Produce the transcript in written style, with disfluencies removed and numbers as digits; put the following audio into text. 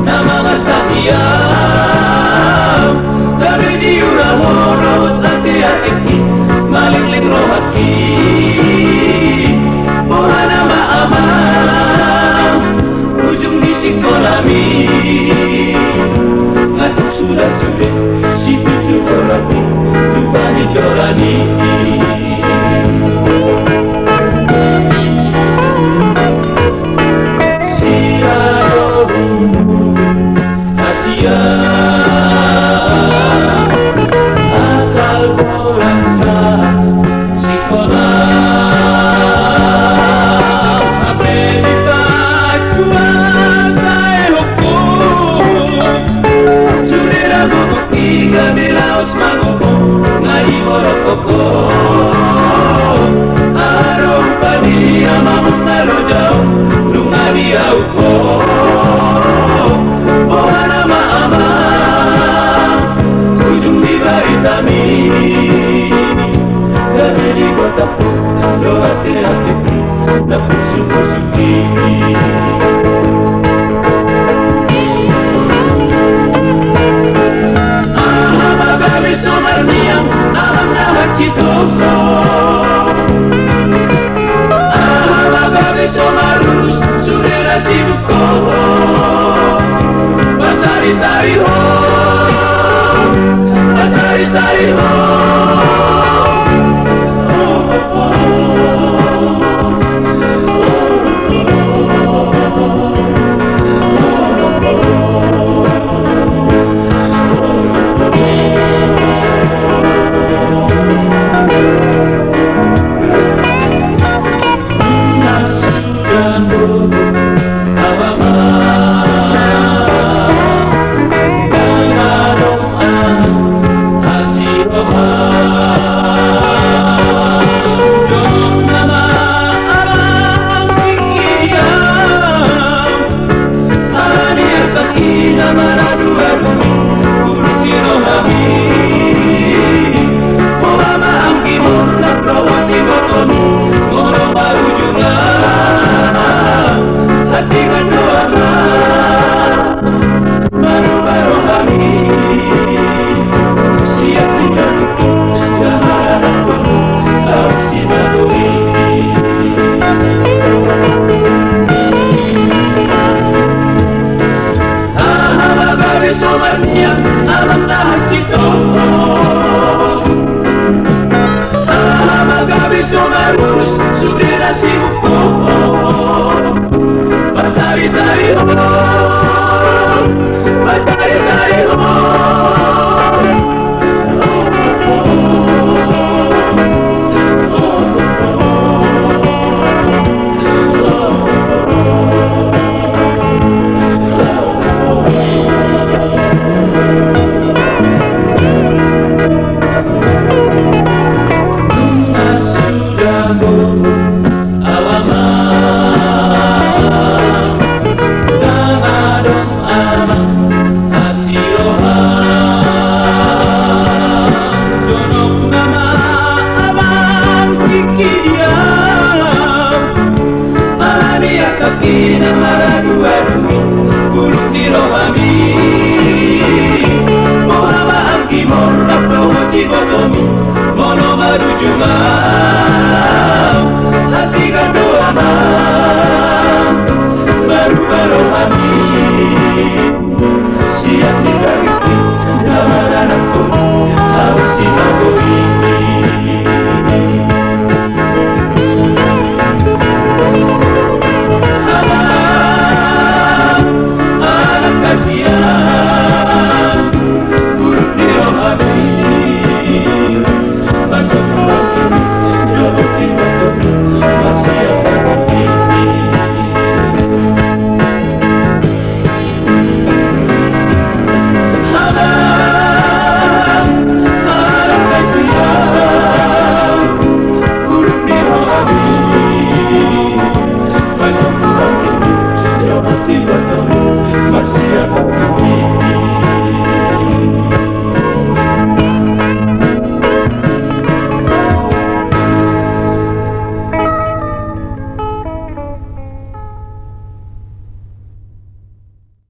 Na mga sakyan Tapi di ura rawat ati-ati Malingling rohaki Pohana maamang Ujung di sikolami Ngatuk sudah Si pitu orati Tupani dorani Asal borasa sekolah Apelita kuasa hukum Surira bubuk iga bilaos magobo Ngadi borokoko Arong padi amamong nalojao Lungadi auko Pohana maamang Ujung di baritami Kami di kota pun Lo hati-hati Tapi suku-suki Magami somarniang Alang nahacitoko Magami somarus Surera sibuko Basari-sari ho Basari-sari ho Basari-sari ho Basari-sari ho Sakina maradu-adu Kuluk di rohami Mohama angki morap rohoti botomi Mono marujungan